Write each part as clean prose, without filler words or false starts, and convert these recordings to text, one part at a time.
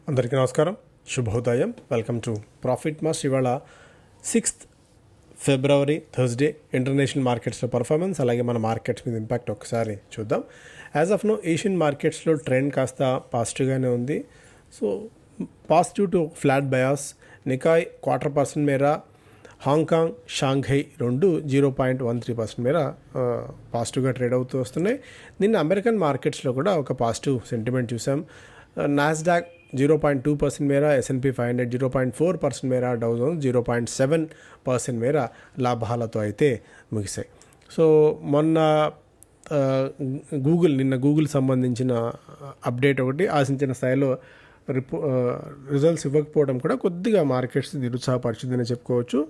అందరికీ నమస్కారం, శుభోదయం. Welcome to profit mass. ఇవాళ 6th ఫిబ్రవరి థర్స్డే ఇంటర్నేషనల్ మార్కెట్స్లో పర్ఫార్మెన్స్, అలాగే మన మార్కెట్స్ మీద ఇంపాక్ట్ ఒకసారి చూద్దాం. యాజ్ ఆఫ్ నో ఏషియన్ మార్కెట్స్లో ట్రెండ్ కాస్త పాజిటివ్గానే ఉంది. So positive to flat bias. Nikkei 0.25% మేర, హాంకాంగ్, షాంఘై రెండు 0.13% మేర పాజిటివ్గా ట్రేడ్ అవుతూ వస్తున్నాయి. నిన్న అమెరికన్ మార్కెట్స్లో కూడా ఒక పాజిటివ్ సెంటిమెంట్ చూసాం. నాస్డాక్ 0.2% మేర, S&P 500 0.4% మేర, డౌ జోన్స్ 0.7% మేర లాభాలతో అయితే ముగిశాయి. సో మొన్న నిన్న గూగుల్ సంబంధించిన అప్డేట్ ఒకటి ఆశించిన స్థాయిలో రిజల్ట్స్ ఇవ్వకపోవడం కూడా కొద్దిగా మార్కెట్స్ నిరుత్సాహపరిచిందని చెప్పుకోవచ్చు.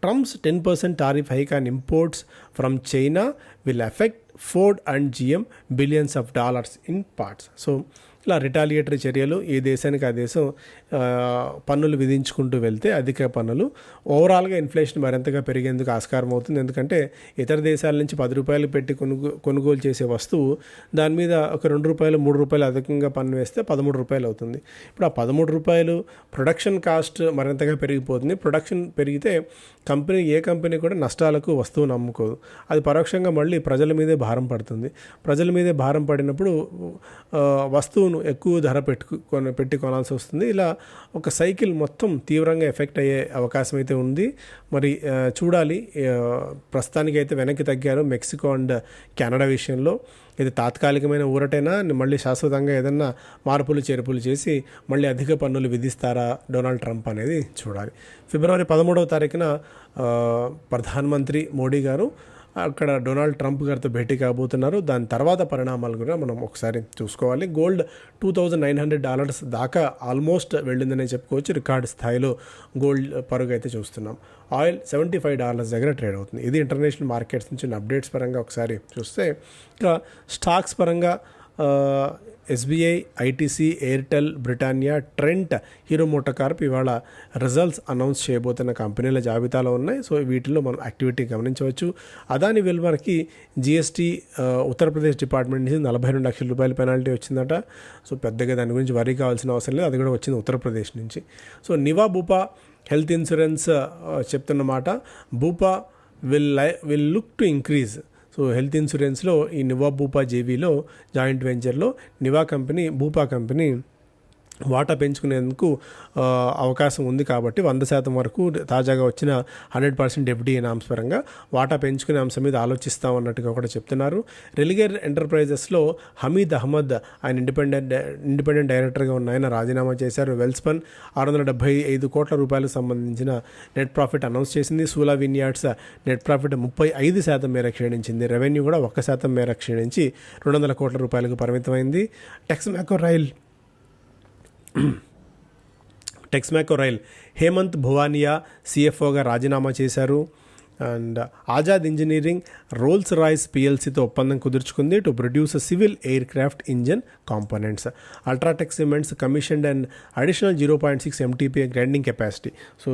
Trump's 10% tariff hike on imports from China will effect Ford and GM billions of dollars in parts. So ఇలా రిటాలియేటరీ చర్యలు, ఈ దేశానికి ఆ దేశం పన్నులు విధించుకుంటూ వెళ్తే అధిక పన్నులు ఓవరాల్గా ఇన్ఫ్లేషన్ మరింతగా పెరిగేందుకు ఆస్కారం అవుతుంది. ఎందుకంటే ఇతర దేశాల నుంచి ₹10 పెట్టి కొనుగోలు చేసే వస్తువు దాని మీద ఒక ₹2 ₹3 అధికంగా పన్ను వేస్తే ₹13 అవుతుంది. ఇప్పుడు ఆ ₹13 ప్రొడక్షన్ కాస్ట్ మరింతగా పెరిగిపోతుంది. ప్రొడక్షన్ పెరిగితే ఏ కంపెనీ కూడా నష్టాలకు వస్తువును అమ్ముకోదు. అది పరోక్షంగా మళ్ళీ ప్రజల మీదే భారం పడుతుంది. ప్రజల మీదే భారం పడినప్పుడు వస్తువును ఎక్కువ ధర పెట్టి కొనాల్సి వస్తుంది. ఇలా ఒక సైకిల్ మొత్తం తీవ్రంగా ఎఫెక్ట్ అయ్యే అవకాశం అయితే ఉంది. మరి చూడాలి. ప్రస్తుతానికి అయితే వెనక్కి తగ్గారు మెక్సికో అండ్ కెనడా విషయంలో. ఇది తాత్కాలికమైన ఊరటైనా మళ్ళీ శాశ్వతంగా ఏదన్నా మార్పులు చేర్పులు చేసి మళ్ళీ అధిక పన్నులు విధిస్తారా డొనాల్డ్ ట్రంప్ అనేది చూడాలి. ఫిబ్రవరి 13వ తారీఖున ప్రధానమంత్రి మోడీ గారు అక్కడ డొనాల్డ్ ట్రంప్ గారితో భేటీ కాబోతున్నారు. దాని తర్వాత పరిణామాలు కూడా మనం ఒకసారి చూసుకోవాలి. గోల్డ్ $2,900 దాకా ఆల్మోస్ట్ వెళ్ళిందనే చెప్పుకోవచ్చు. రికార్డు స్థాయిలో గోల్డ్ పరుగు అయితే చూస్తున్నాం. ఆయిల్ $75 దగ్గర ట్రేడ్ అవుతుంది. ఇది ఇంటర్నేషనల్ మార్కెట్స్ నుంచి అప్డేట్స్ పరంగా ఒకసారి చూస్తే, ఇంకా స్టాక్స్ పరంగా SBI, ITC, Airtel, Britannia, Trent, hero motor Corp ఇవాళ రిజల్ట్స్ అనౌన్స్ చేయబోతున్న కంపెనీల జాబితాలో ఉన్నాయి. సో వీటిల్లో మనం యాక్టివిటీ గమనించవచ్చు. అదాని వెల్మర్కి GST ఉత్తరప్రదేశ్ డిపార్ట్మెంట్ నుంచి ₹42 లక్షల పెనాల్టీ వచ్చిందట. సో పెద్దగా దాని గురించి వరీ కావాల్సిన అవసరం లేదు, అది కూడా వచ్చింది ఉత్తరప్రదేశ్ నుంచి. So Niva Bupa health insurance చెప్తున్నమాట, Bupa will look to increase. So health ఇన్సూరెన్స్లో ఈ నివా బూపా JVలో జాయింట్ వెంచర్లో బూపా కంపెనీ వాటా పెంచుకునేందుకు అవకాశం ఉంది. కాబట్టి 100% వరకు తాజాగా వచ్చిన 100% FDI నామ్స్ పరంగా వాటా పెంచుకునే అంశం మీద ఆలోచిస్తామన్నట్టుగా కూడా చెప్తున్నారు. రెలిగేర్ ఎంటర్ప్రైజెస్లో హమీద్ అహ్మద్ ఆయన ఇండిపెండెంట్ డైరెక్టర్గా ఉన్న ఆయన రాజీనామా చేశారు. వెల్స్పన్ ₹675 కోట్ల సంబంధించిన నెట్ ప్రాఫిట్ అనౌన్స్ చేసింది. సూలా విన్యార్డ్స్ నెట్ ప్రాఫిట్ 35% మేర క్షీణించింది. రెవెన్యూ కూడా 1% మేర క్షీణించి ₹200 కోట్ల పరిమితమైంది. టెక్స్మాకో రైల్ హేమంత్ భువానియా CFOగా రాజీనామా చేశారు. And Azad engineering Rolls Royce PLCతో ఒప్పందం కుదుర్చుకుంది to produce civil aircraft engine components. UltraTech cements commissioned and additional 0.6 MTPA grinding capacity. So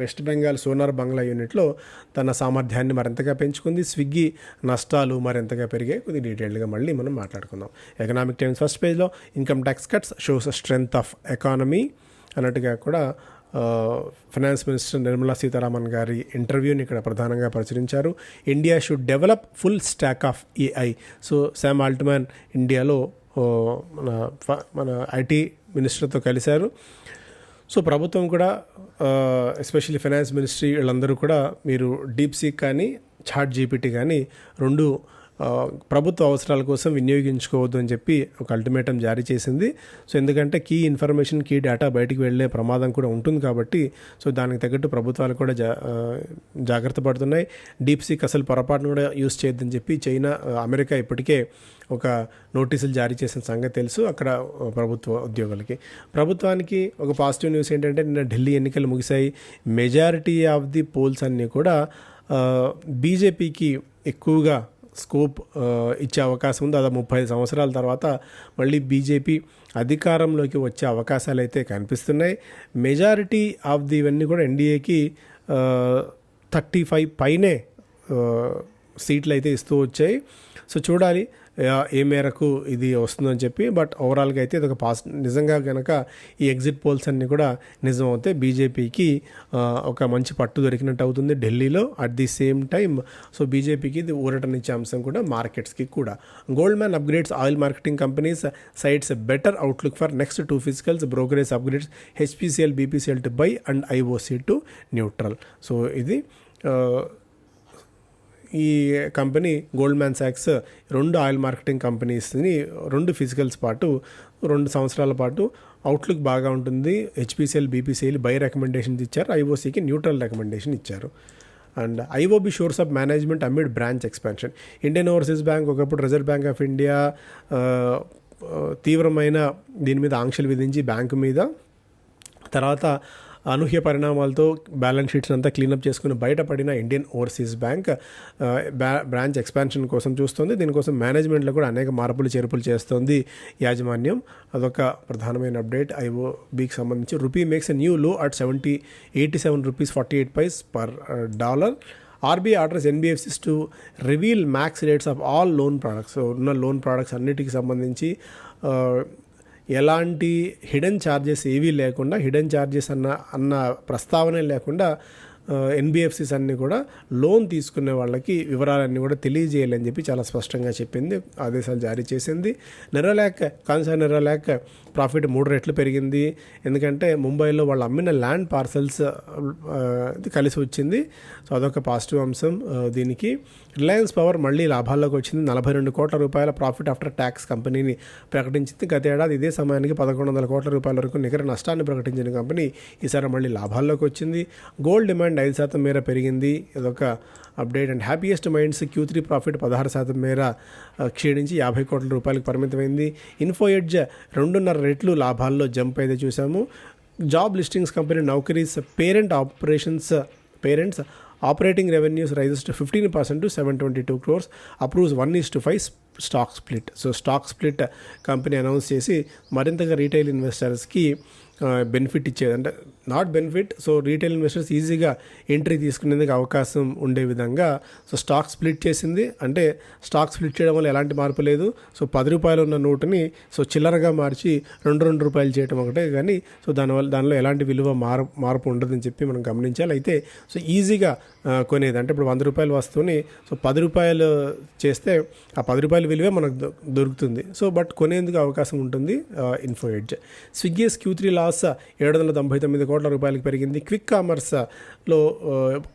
West Bengal Sonar Bangla యూనిట్లో తన సామర్థ్యాన్ని మరింతగా పెంచుకుంది. స్విగ్గీ నష్టాలు మరింతగా పెరిగాయి. కొద్దిగా డీటెయిల్డ్గా మళ్ళీ మనం మాట్లాడుకుందాం. ఎకనామిక్ టైమ్స్ ఫస్ట్ పేజ్లో income tax cuts shows strength of economy అన్నట్టుగా కూడా ఫైనాన్స్ మినిస్టర్ నిర్మలా సీతారామన్ గారి ఇంటర్వ్యూని ఇక్కడ ప్రధానంగా ప్రచురించారు. India should develop full stock of AI. So Sam Altman ఇండియాలో మన IT మినిస్టర్తో కలిశారు. సో ప్రభుత్వం కూడా ఎస్పెషల్లీ ఫైనాన్స్ మినిస్ట్రీ వీళ్ళందరూ కూడా మీరు DeepSeek కానీ ChatGPT కానీ రెండు ప్రభుత్వ అవసరాల కోసం వినియోగించుకోవద్దు అని చెప్పి ఒక అల్టిమేటం జారీ చేసింది. సో ఎందుకంటే కీ ఇన్ఫర్మేషన్, కీ డేటా బయటికి వెళ్ళే ప్రమాదం కూడా ఉంటుంది కాబట్టి సో దానికి తగ్గట్టు ప్రభుత్వాలు కూడా జాగ్రత్త పడుతున్నాయి. DeepSeek అసలు పొరపాటును కూడా యూజ్ చేయొద్దని చెప్పి అమెరికా ఇప్పటికే ఒక నోటీసులు జారీ చేసిన సంగతి తెలుసు అక్కడ ప్రభుత్వ ఉద్యోగులకి. ప్రభుత్వానికి ఒక పాజిటివ్ న్యూస్ ఏంటంటే నిన్న ఢిల్లీ ఎన్నికలు ముగిశాయి. మెజారిటీ ఆఫ్ ది పోల్స్ అన్నీ కూడా బీజేపీకి ఎక్కువగా స్కోప్ ఇచ్చే అవకాశం ఉంది. అది 35 సంవత్సరాల తర్వాత మళ్ళీ బీజేపీ అధికారంలోకి వచ్చే అవకాశాలు అయితే కనిపిస్తున్నాయి. మెజారిటీ ఆఫ్ ది ఇవన్నీ కూడా ఎన్డీఏకి 35 పైనే సీట్లు అయితే ఇస్తూ వచ్చాయి. సో చూడాలి ఏ మేరకు ఇది వస్తుందని చెప్పి. బట్ ఓవరాల్గా అయితే ఇది ఒక నిజంగా కనుక ఈ ఎగ్జిట్ పోల్స్ అన్నీ కూడా నిజం అవుతాయి, బీజేపీకి ఒక మంచి పట్టు దొరికినట్టు అవుతుంది ఢిల్లీలో. At the same time so బీజేపీకి ఇది ఊరటనిచ్చే అంశం కూడా మార్కెట్స్కి కూడా. Goldman upgrades oil marketing companies cites better outlook for next 2 fiscals. Brokerage upgrades HPCL BPCL to buy and IOC to neutral. So ఇది ఈ కంపెనీ గోల్డ్మ్యాన్ సాక్స్ 2 ఆయిల్ మార్కెటింగ్ కంపెనీస్ని 2 ఫిజికల్స్ పాటు 2 సంవత్సరాల పాటు అవుట్లుక్ బాగా ఉంటుంది. హెచ్పిసిఎల్ బీపీసీఎల్ బై రికమెండేషన్స్ ఇచ్చారు, ఐఓసికి న్యూట్రల్ రికమెండేషన్ ఇచ్చారు. And IOB షోర్స్ up management amid branch expansion. Indian overseas bank, ఒకప్పుడు రిజర్వ్ బ్యాంక్ ఆఫ్ ఇండియా తీవ్రమైన దీని మీద ఆంక్షలు విధించి బ్యాంకు మీద, తర్వాత అనూహ్య పరిణామాలతో బ్యాలెన్స్ షీట్స్ అంతా క్లీనప్ చేసుకుని బయటపడిన Indian overseas bank branch expansion కోసం చూస్తుంది. దీనికోసం మేనేజ్మెంట్లో కూడా అనేక మార్పులు చేర్పులు చేస్తుంది యాజమాన్యం. అదొక ప్రధానమైన అప్డేట్. ఐఓబికి సంబంధించి rupee makes a new low at 87 rupees 48 paise per dollar. RBI orders NBFCs to reveal max rates of all loan products. ఉన్న లోన్ ప్రోడక్ట్స్ అన్నిటికి సంబంధించి ఎలాంటి హిడెన్ ఛార్జెస్ ఏవీ లేకుండా, హిడెన్ ఛార్జెస్ అన్న ప్రస్తావనే లేకుండా ఎన్బిఎఫ్సిస్ అన్నీ కూడా లోన్ తీసుకునే వాళ్ళకి వివరాలన్నీ కూడా తెలియజేయాలని చెప్పి చాలా స్పష్టంగా చెప్పింది, ఆదేశాలు జారీ చేసింది. నెరోలాక్ కాన్సర్న్ నెరోలాక్ ప్రాఫిట్ 3 రెట్లు పెరిగింది. ఎందుకంటే ముంబైలో వాళ్ళు అమ్మిన ల్యాండ్ పార్సల్స్ కలిసి వచ్చింది. సో అదొక పాజిటివ్ అంశం దీనికి. రిలయన్స్ పవర్ మళ్ళీ లాభాల్లోకి వచ్చింది. 42 కోట్ల రూపాయల ప్రాఫిట్ ఆఫ్టర్ ట్యాక్స్ కంపెనీని ప్రకటించింది. గత ఏడాది ఇదే సమయానికి 1100 కోట్ల రూపాయల వరకు నికర నష్టాన్ని ప్రకటించిన కంపెనీ ఈసారి మళ్ళీ లాభాల్లోకి వచ్చింది. గోల్డ్ డిమాండ్ 5% మేర పెరిగింది. ఇదొక update. And happiest minds Q3 profit 16% మేర క్షీణించి 50 కోట్ల రూపాయలకు పరిమితమైంది. ఇన్ఫో ఎడ్జ్ 2.5 రెట్లు లాభాల్లో జంప్ అయితే చూసాము. Job listings company Naukri's parent's operating revenues rises to 15% to 722 crores, approves 1:5 stock split. So stock split company announce చేసి మరింతగా రీటైల్ ఇన్వెస్టర్స్కి బెనిఫిట్ ఇచ్చేది, అంటే not benefit, so retail investors ఈజీగా ఎంట్రీ తీసుకునేందుకు అవకాశం ఉండే విధంగా సో స్టాక్ స్ప్లిట్ చేసింది. అంటే స్టాక్ స్ప్లిట్ చేయడం వల్ల ఎలాంటి మార్పు లేదు. సో 10 రూపాయలు ఉన్న నోటుని సో చిల్లరగా మార్చి 2 రూపాయలు చేయడం ఒకటే, కానీ సో దానిలో ఎలాంటి విలువ మార్పు ఉండదని చెప్పి మనం గమనించాలి. అయితే సో ఈజీగా కొనేది, అంటే ఇప్పుడు 100 రూపాయల వస్తువుని సో 10 రూపాయలు చేస్తే ఆ 10 రూపాయల విలువే మనకు దొరుకుతుంది. సో బట్ కొనేందుకు అవకాశం ఉంటుంది info edge. Swiggy's Q3 loss 799 కోట్ల రూపాయలకు పెరిగింది. క్విక్ కామర్స్లో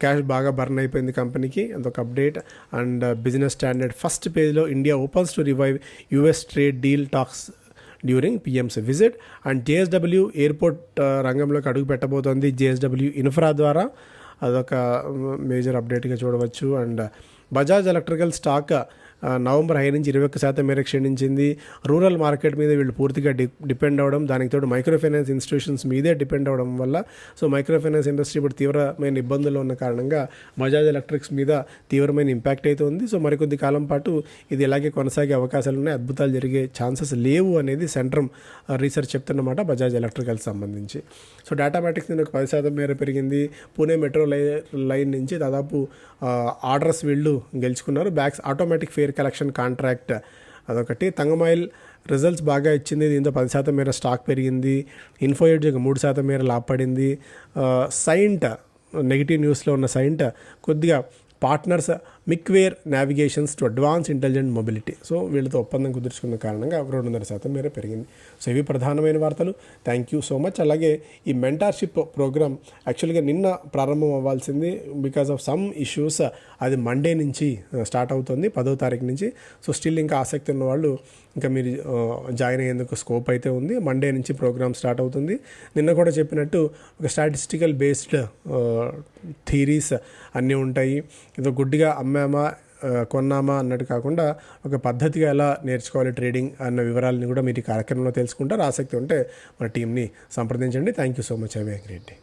క్యాష్ బాగా బర్న్ అయిపోయింది కంపెనీకి, అదొక update. And business standard first పేజ్లో India opens to revive US trade deal talks during PM's visit. And JSW airport రంగంలోకి అడుగు పెట్టబోతోంది JSW ఇన్ఫ్రా ద్వారా, అదొక మేజర్ అప్డేట్గా చూడవచ్చు. And Bajaj electrical stock November 5 నుంచి 21% మేర క్షీణించింది. రూరల్ మార్కెట్ మీద వీళ్ళు పూర్తిగా డిపెండ్ అవ్వడం, దానికి తోడు మైక్రో ఫైనాన్స్ ఇన్స్టిట్యూషన్స్ మీదే డిపెండ్ అవ్వడం వల్ల సో మైక్రో ఫైనాన్స్ ఇండస్ట్రీ ఇప్పుడు తీవ్రమైన ఇబ్బందుల్లో ఉన్న కారణంగా బజాజ్ ఎలక్ట్రిక్స్ మీద తీవ్రమైన ఇంపాక్ట్ అయితే ఉంది. సో మరికొద్ది కాలం పాటు ఇది ఇలాగే కొనసాగే అవకాశాలు ఉన్నాయి, అద్భుతాలు జరిగే ఛాన్సెస్ లేవు అనేది సెంట్రమ్ రీసెర్చ్ చెప్తున్నమాట బజాజ్ ఎలక్ట్రికల్ సంబంధించి. సో డాటామాటిక్స్ నేను 10% మేర పెరిగింది. పూణే మెట్రో లైన్ నుంచి దాదాపు ఆర్డర్స్ వీళ్ళు గెలుచుకున్నారు. Backs automatic fair collection contract అదొకటి. తంగమాయిల్ రిజల్ట్స్ బాగా ఇచ్చింది, దీంతో 10% మేర స్టాక్ పెరిగింది. ఇన్ఫో ఎడ్జ్ 3% మేర లాభపడింది. సైంట్ నెగిటివ్ న్యూస్లో ఉన్న సైంట్ కొద్దిగా పార్ట్నర్స్ మిక్వేర్ navigations to advance intelligent mobility, so వీళ్ళతో ఒప్పందం కుదుర్చుకున్న కారణంగా 2.5% మేర పెరిగింది. సో ఇవి ప్రధానమైన వార్తలు. Thank you so much. అలాగే ఈ మెంటార్షిప్ ప్రోగ్రామ్ యాక్చువల్గా నిన్న ప్రారంభం అవ్వాల్సింది, బికాస్ ఆఫ్ సమ్ ఇష్యూస్ అది మండే నుంచి స్టార్ట్ అవుతుంది, 10వ తారీఖు నుంచి. సో స్టిల్ ఇంకా ఆసక్తి ఉన్న వాళ్ళు ఇంకా మీరు జాయిన్ అయ్యేందుకు స్కోప్ అయితే ఉంది. మండే నుంచి ప్రోగ్రామ్ స్టార్ట్ అవుతుంది. నిన్న కూడా చెప్పినట్టు ఒక స్టాటిస్టికల్ బేస్డ్ థీరీస్ అన్నీ ఉంటాయి. ఇది గుడ్డిగా అమ్మామా కొన్నామా అన్నట్టు కాకుండా ఒక పద్ధతిగా ఎలా నేర్చుకోవాలి ట్రేడింగ్ అన్న వివరాలని కూడా మీరు ఈ కార్యక్రమంలో తెలుసుకుంటారు. ఆసక్తి ఉంటే మన టీంని సంప్రదించండి. Thank you so much. Have a great day.